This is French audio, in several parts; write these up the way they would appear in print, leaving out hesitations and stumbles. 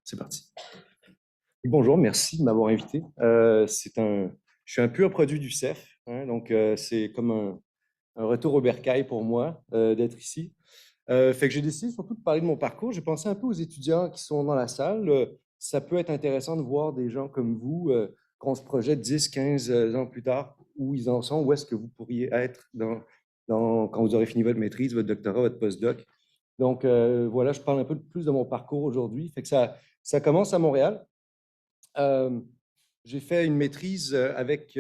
C'est parti. Bonjour, merci de m'avoir invité. Je suis un pur produit du CEF, hein, donc c'est comme un retour au bercail pour moi d'être ici. Fait que j'ai décidé surtout de parler de mon parcours. J'ai pensé un peu aux étudiants qui sont dans la salle. Ça peut être intéressant de voir des gens comme vous qu'on se projette 10, 15 ans plus tard, où ils en sont, où est-ce que vous pourriez être quand vous aurez fini votre maîtrise, votre doctorat, votre postdoc. Donc voilà, je parle un peu plus de mon parcours aujourd'hui. Fait que ça commence à Montréal. Euh, j'ai fait une maîtrise avec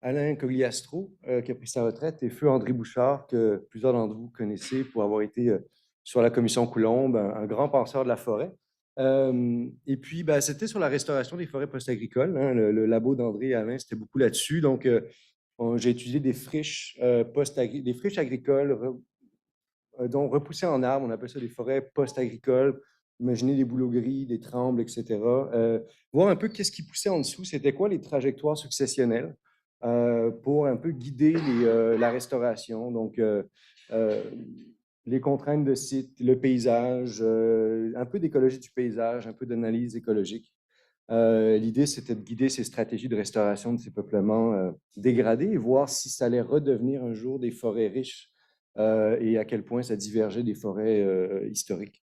Alain Cogliastro, qui a pris sa retraite, et feu André Bouchard, que plusieurs d'entre vous connaissez pour avoir été sur la commission Coulombe, un grand penseur de la forêt. Et puis, ben, c'était sur la restauration des forêts post-agricoles, hein. Le labo d'André et Alain, c'était beaucoup là-dessus. Donc, j'ai étudié des friches, des friches agricoles, donc repoussées en arbre, on appelle ça des forêts post-agricoles. Imaginez des bouleaux gris, des trembles, etc. Voir un peu qu'est-ce qui poussait en dessous, c'était quoi les trajectoires successionnelles pour un peu guider la restauration. Donc, euh, les contraintes de site, le paysage, un peu d'écologie du paysage, un peu d'analyse écologique. L'idée, c'était de guider ces stratégies de restauration de ces peuplements dégradés et voir si ça allait redevenir un jour des forêts riches et à quel point ça divergeait des forêts historiques.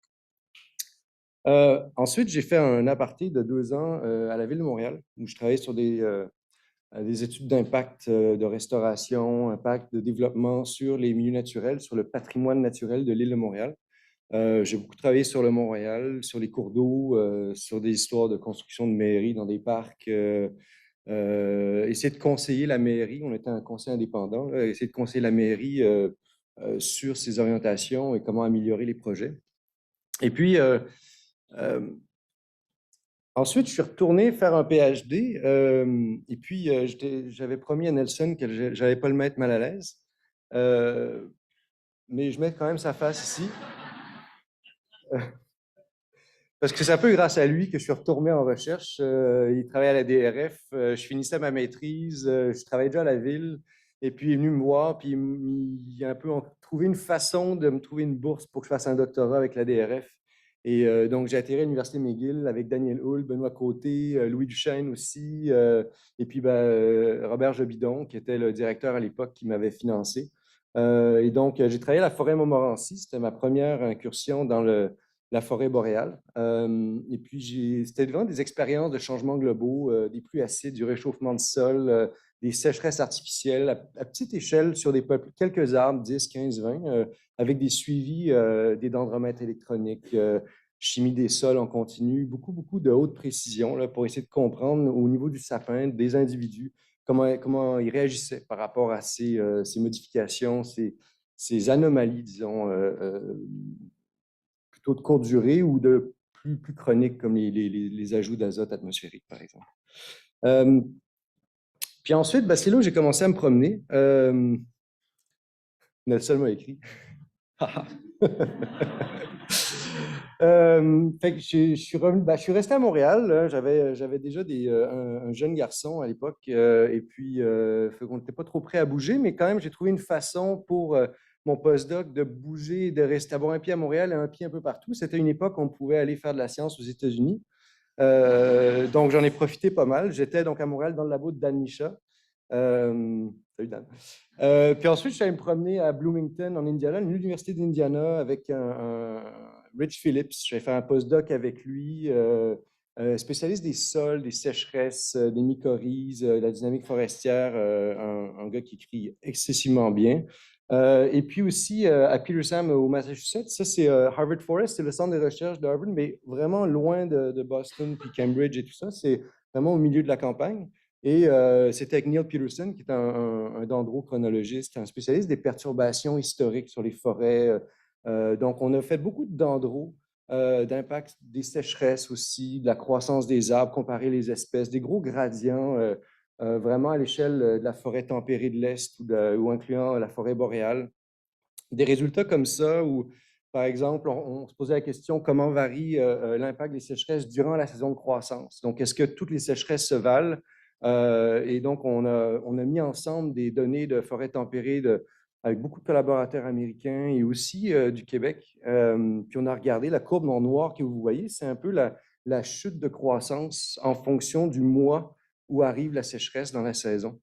Ensuite, j'ai fait un aparté de 2 ans à la ville de Montréal, où je travaillais sur des études d'impact de restauration, impact de développement sur les milieux naturels, sur le patrimoine naturel de l'île de Montréal. J'ai beaucoup travaillé sur le Montréal, sur les cours d'eau, sur des histoires de construction de mairies dans des parcs, essayer de conseiller la mairie, on était un conseil indépendant, là, essayer de conseiller la mairie sur ses orientations et comment améliorer les projets. Et puis, euh, ensuite, je suis retourné faire un PhD, et puis j'avais promis à Nelson que je n'allais pas le mettre mal à l'aise, euh, mais je mets quand même sa face ici. Parce que c'est un peu grâce à lui que je suis retourné en recherche. Il travaillait à la DRF. Je finissais ma maîtrise. Je travaillais déjà à la ville. Et puis, il est venu me voir. Puis, il a un peu trouvé une façon de me trouver une bourse pour que je fasse un doctorat avec la DRF. Et donc, j'ai atterri à l'Université McGill avec Daniel Hull, Benoît Côté, Louis Duchesne aussi. Et puis, ben, Robert Jobidon, qui était le directeur à l'époque qui m'avait financé. Et donc, j'ai travaillé à la forêt Montmorency. C'était ma première incursion dans la forêt boréale. Et puis, c'était vraiment des expériences de changements globaux, des pluies acides, du réchauffement du sol, des sécheresses artificielles à petite échelle sur des peuples, quelques arbres, 10, 15, 20, avec des suivis des dendromètres électroniques, chimie des sols en continu, beaucoup, beaucoup de haute précision là, pour essayer de comprendre au niveau du sapin, des individus, comment ils réagissaient par rapport à ces modifications, ces anomalies, disons, plutôt de courte durée ou de plus chroniques, comme les ajouts d'azote atmosphérique, par exemple. Euh, Puis ensuite, ben, c'est là où j'ai commencé à me promener. Nelson m'a écrit. Fait que je suis revenu, ben, je suis resté à Montréal, là. J'avais déjà un jeune garçon à l'époque, et puis fait qu'on n'était pas trop prêt à bouger, mais quand même, j'ai trouvé une façon pour mon postdoc de bouger, de rester, avoir un pied à Montréal et un pied un peu partout. C'était une époque où on pouvait aller faire de la science aux États-Unis. Donc, j'en ai profité pas mal. J'étais donc à Montréal dans le labo de Dan Micha. Salut Dan. Puis ensuite, je suis allé me promener à Bloomington, en Indiana, l'Université d'Indiana, avec Rich Phillips. J'ai fait un postdoc avec lui, spécialiste des sols, des sécheresses, des mycorhizes, la dynamique forestière, un gars qui écrit excessivement bien. Et puis aussi à Petersham, au Massachusetts, ça c'est Harvard Forest, c'est le centre de recherche de Harvard, mais vraiment loin de Boston puis Cambridge et tout ça. C'est vraiment au milieu de la campagne. Et c'était avec Neil Peterson, qui est un dendrochronologiste, un spécialiste des perturbations historiques sur les forêts. Donc, on a fait beaucoup de dendro, d'impact des sécheresses aussi, de la croissance des arbres, comparer les espèces, des gros gradients vraiment à l'échelle de la forêt tempérée de l'Est ou incluant la forêt boréale. Des résultats comme ça où, par exemple, on se posait la question comment varie l'impact des sécheresses durant la saison de croissance. Donc, est-ce que toutes les sécheresses se valent? Et donc, on a mis ensemble des données de forêts tempérées avec beaucoup de collaborateurs américains et aussi du Québec. Puis on a regardé la courbe en noir que vous voyez, c'est un peu la chute de croissance en fonction du mois où arrive la sécheresse dans la saison.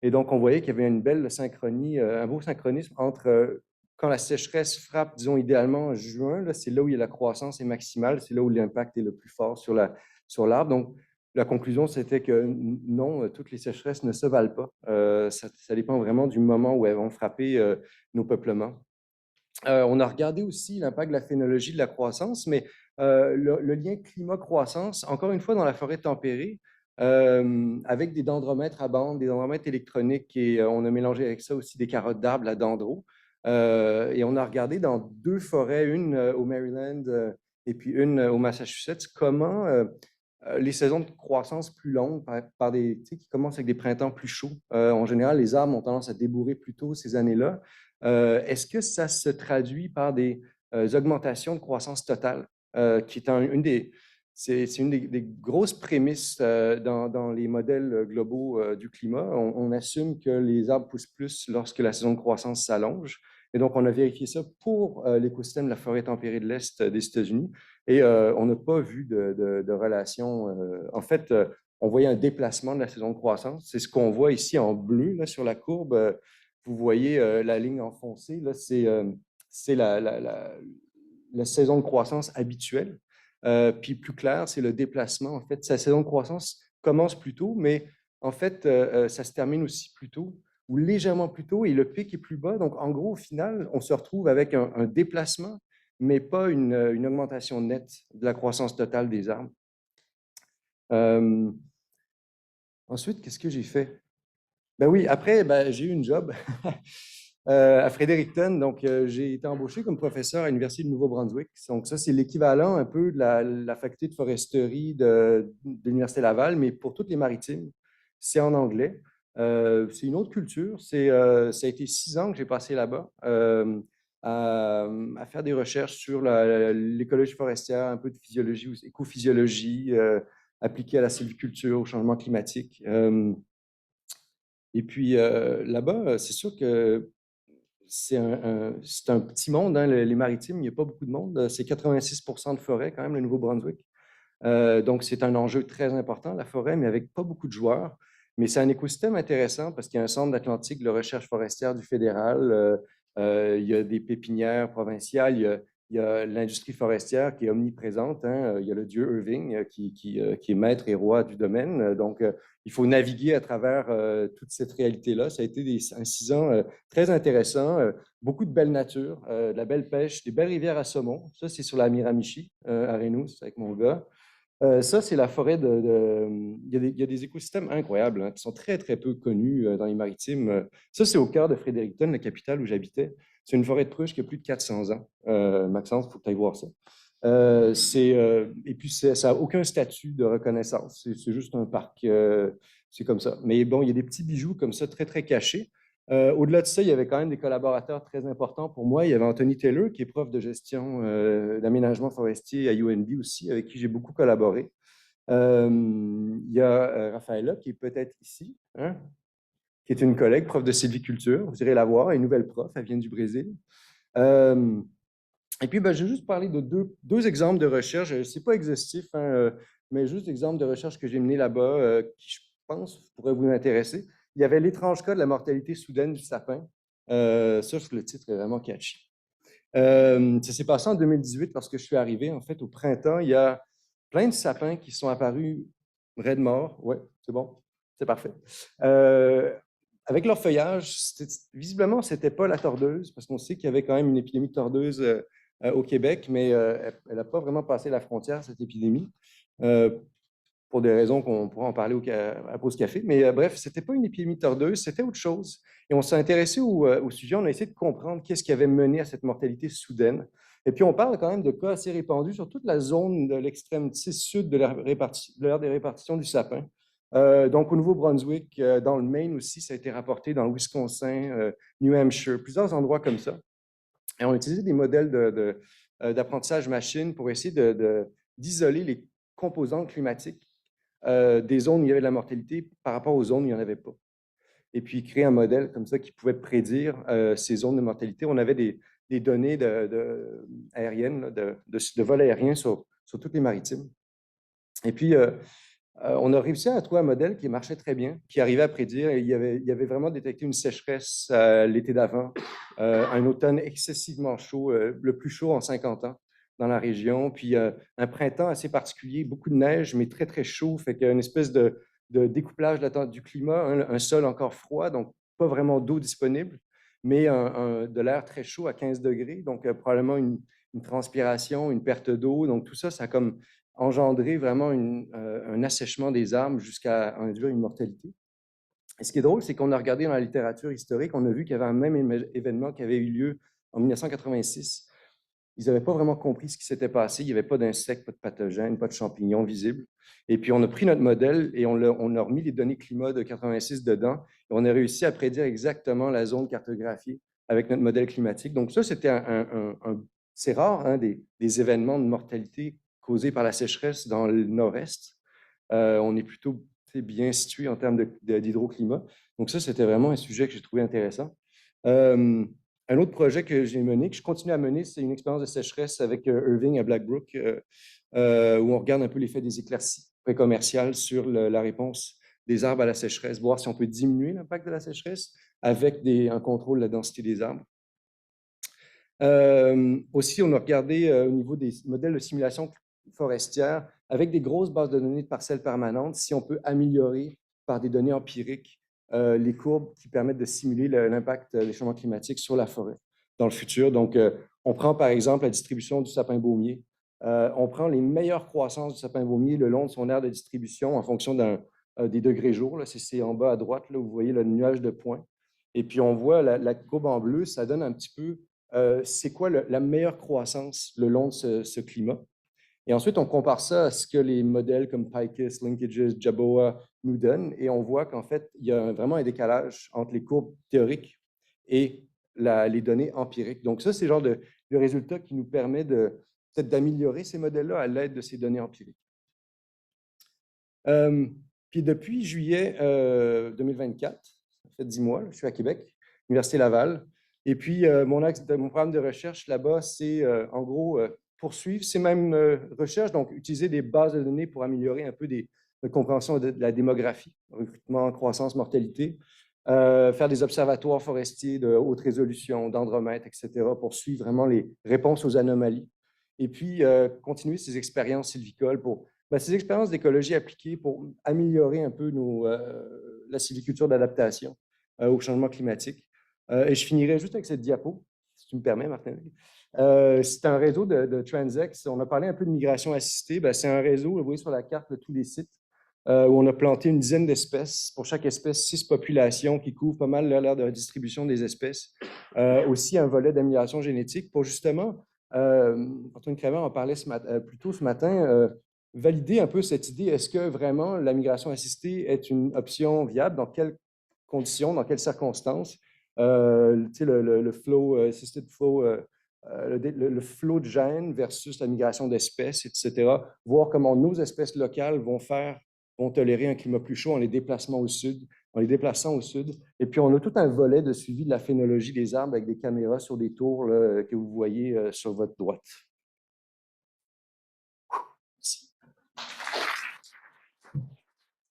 Et donc, on voyait qu'il y avait une belle synchronie, un beau synchronisme entre quand la sécheresse frappe, disons idéalement en juin, c'est là où il y a la croissance est maximale, c'est là où l'impact est le plus fort sur l'arbre. Donc, la conclusion, c'était que non, toutes les sécheresses ne se valent pas. Ça dépend vraiment du moment où elles vont frapper nos peuplements. On a regardé aussi l'impact de la phénologie de la croissance, mais le lien climat-croissance, encore une fois, dans la forêt tempérée, avec des dendromètres à bande, des dendromètres électroniques, et on a mélangé avec ça aussi des carottes d'arbres, la dendro. Et on a regardé dans deux forêts, une au Maryland et puis une au Massachusetts, comment les saisons de croissance plus longues, qui commencent avec des printemps plus chauds. En général, les arbres ont tendance à débourrer plus tôt ces années-là. Est-ce que ça se traduit par des augmentations de croissance totale, qui est c'est une des grosses prémices dans les modèles globaux du climat. On assume que les arbres poussent plus lorsque la saison de croissance s'allonge. Et donc, on a vérifié ça pour l'écosystème de la forêt tempérée de l'Est des États-Unis. Et on n'a pas vu de relation. En fait, on voyait un déplacement de la saison de croissance. C'est ce qu'on voit ici en bleu là, sur la courbe. Vous voyez la ligne enfoncée, là, c'est la saison de croissance habituelle. Puis plus clair, c'est le déplacement. En fait, sa saison de croissance commence plus tôt, mais en fait, ça se termine aussi plus tôt ou légèrement plus tôt et le pic est plus bas. Donc, en gros, au final, on se retrouve avec un déplacement, mais pas une augmentation nette de la croissance totale des arbres. Ensuite, qu'est-ce que j'ai fait? Ben oui, après, ben, j'ai eu une job à Fredericton. Donc, j'ai été embauché comme professeur à l'Université du Nouveau-Brunswick. Donc, ça, c'est l'équivalent un peu de la faculté de foresterie de l'Université Laval, mais pour toutes les maritimes, c'est en anglais. C'est une autre culture. Ça a été 6 ans que j'ai passé là-bas à faire des recherches sur l'écologie forestière, un peu de physiologie, écophysiologie appliquée à la sylviculture, au changement climatique. Et puis là-bas, c'est sûr que c'est un petit monde, hein, les maritimes, il n'y a pas beaucoup de monde. C'est 86% de forêt quand même, le Nouveau-Brunswick. Donc, c'est un enjeu très important, la forêt, mais avec pas beaucoup de joueurs. Mais c'est un écosystème intéressant parce qu'il y a un centre d'Atlantique de recherche forestière du fédéral. Il y a des pépinières provinciales. Il y a l'industrie forestière qui est omniprésente, hein. Il y a le dieu Irving qui est maître et roi du domaine. Donc, il faut naviguer à travers toute cette réalité-là. Ça a été un 6 ans très intéressant. Beaucoup de belle nature, de la belle pêche, des belles rivières à saumon. Ça, c'est sur la Miramichi, à Reno, c'est avec mon gars. Ça, c'est la forêt il y a des écosystèmes incroyables hein, qui sont très, très peu connus dans les maritimes. Ça, c'est au cœur de Fredericton, la capitale où j'habitais. C'est une forêt de pruche qui a plus de 400 ans. Maxence, il faut que tu ailles voir ça. Et puis, ça n'a aucun statut de reconnaissance. C'est juste un parc. C'est comme ça. Mais bon, il y a des petits bijoux comme ça, très, très cachés. Au-delà de ça, il y avait quand même des collaborateurs très importants pour moi. Il y avait Anthony Taylor, qui est prof de gestion d'aménagement forestier à UNB aussi, avec qui j'ai beaucoup collaboré. Il y a Rafaela, qui est peut-être ici, hein, qui est une collègue, prof de sylviculture. Vous irez la voir, une nouvelle prof, elle vient du Brésil. Et puis, ben, je vais juste parler de deux exemples de recherche. Ce n'est pas exhaustif, hein, mais juste des exemples de recherche que j'ai menés là-bas qui, je pense, pourraient vous intéresser. Il y avait l'étrange cas de la mortalité soudaine du sapin. Ça, le titre est vraiment catchy. Ça s'est passé en 2018 lorsque je suis arrivé. En fait, au printemps, il y a plein de sapins qui sont apparus raides morts. Oui, c'est bon, c'est parfait. Avec leur feuillage, visiblement, ce n'était pas la tordeuse, parce qu'on sait qu'il y avait quand même une épidémie de tordeuse au Québec, mais elle n'a pas vraiment passé la frontière, cette épidémie, pour des raisons qu'on pourra en parler à pause café. Mais bref, ce n'était pas une épidémie de tordeuse, c'était autre chose. Et on s'est intéressé au sujet, on a essayé de comprendre qu'est-ce qui avait mené à cette mortalité soudaine. Et puis, on parle quand même de cas assez répandus sur toute la zone de l'extrémité sud de l'aire des répartitions du sapin. Donc, au Nouveau-Brunswick, dans le Maine aussi, ça a été rapporté dans le Wisconsin, New Hampshire, plusieurs endroits comme ça. Et on a utilisé des modèles d'apprentissage machine pour essayer d'isoler les composantes climatiques des zones où il y avait de la mortalité par rapport aux zones où il n'y en avait pas. Et puis, créer un modèle comme ça qui pouvait prédire ces zones de mortalité. On avait des données aériennes, de vol aérien sur toutes les maritimes. Et puis, on a réussi à trouver un modèle qui marchait très bien, qui arrivait à prédire. Il y avait vraiment détecté une sécheresse l'été d'avant, un automne excessivement chaud, le plus chaud en 50 ans dans la région, puis un printemps assez particulier, beaucoup de neige, mais très, très chaud, fait qu'il y a une espèce de découplage du climat, un sol encore froid, donc pas vraiment d'eau disponible, mais de l'air très chaud à 15 degrés, donc probablement une transpiration, une perte d'eau, donc tout ça, ça a comme engendrer vraiment un assèchement des arbres jusqu'à induire une mortalité. Et ce qui est drôle, c'est qu'on a regardé dans la littérature historique, on a vu qu'il y avait un même événement qui avait eu lieu en 1986. Ils n'avaient pas vraiment compris ce qui s'était passé. Il n'y avait pas d'insectes, pas de pathogènes, pas de champignons visibles. Et puis, on a pris notre modèle et on a remis les données climat de 86 dedans. Et on a réussi à prédire exactement la zone cartographiée avec notre modèle climatique. Donc, ça, c'était c'est rare, hein, des événements de mortalité causés par la sécheresse dans le nord-est. On est plutôt bien situé en termes d'hydroclimat. Donc, ça, c'était vraiment un sujet que j'ai trouvé intéressant. Un autre projet que j'ai mené, que je continue à mener, c'est une expérience de sécheresse avec Irving à Blackbrook, où on regarde un peu l'effet des éclaircies précommerciales sur la réponse des arbres à la sécheresse, voir si on peut diminuer l'impact de la sécheresse avec un contrôle de la densité des arbres. Aussi, on a regardé au niveau des modèles de simulation forestière avec des grosses bases de données de parcelles permanentes, si on peut améliorer par des données empiriques les courbes qui permettent de simuler l'impact des changements climatiques sur la forêt dans le futur. Donc, on prend par exemple la distribution du sapin baumier. On prend les meilleures croissances du sapin baumier le long de son aire de distribution en fonction des degrés jour. C'est en bas à droite, là, vous voyez le nuage de points. Et puis, on voit la courbe en bleu, ça donne un petit peu c'est quoi la meilleure croissance le long de ce climat. Et ensuite, on compare ça à ce que les modèles comme Picus, Linkages, Jaboa nous donnent, et on voit qu'en fait, il y a vraiment un décalage entre les courbes théoriques et les données empiriques. Donc ça, c'est le genre de résultat qui nous permet peut-être d'améliorer ces modèles-là à l'aide de ces données empiriques. Puis depuis juillet 2024, ça fait 10 mois, je suis à Québec, Université Laval. Et puis, mon programme de recherche là-bas, c'est en gros poursuivre ces mêmes recherches, donc utiliser des bases de données pour améliorer un peu la compréhension de la démographie, recrutement, croissance, mortalité, faire des observatoires forestiers de haute résolution, d'Andromètre, etc., pour suivre vraiment les réponses aux anomalies. Et puis, continuer ces expériences sylvicoles ces expériences d'écologie appliquées pour améliorer un peu la sylviculture d'adaptation au changement climatique. Et je finirai juste avec cette diapo, si tu me permets, Martin. C'est un réseau de Transex. On a parlé un peu de migration assistée. C'est un réseau, vous voyez sur la carte, tous les sites, où on a planté une dizaine d'espèces. Pour chaque espèce, 6 populations qui couvrent pas mal l'aire de distribution des espèces. Aussi un volet d'amélioration génétique pour justement, Antoine Kramer en parlait plus tôt ce matin, valider un peu cette idée. Est-ce que vraiment la migration assistée est une option viable? Dans quelles conditions, dans quelles circonstances? Le flow, assisted flow, le flow de gènes versus la migration d'espèces, etc. Voir comment nos espèces locales vont tolérer un climat plus chaud en les déplaçant au sud. Et puis, on a tout un volet de suivi de la phénologie des arbres avec des caméras sur des tours là, que vous voyez sur votre droite.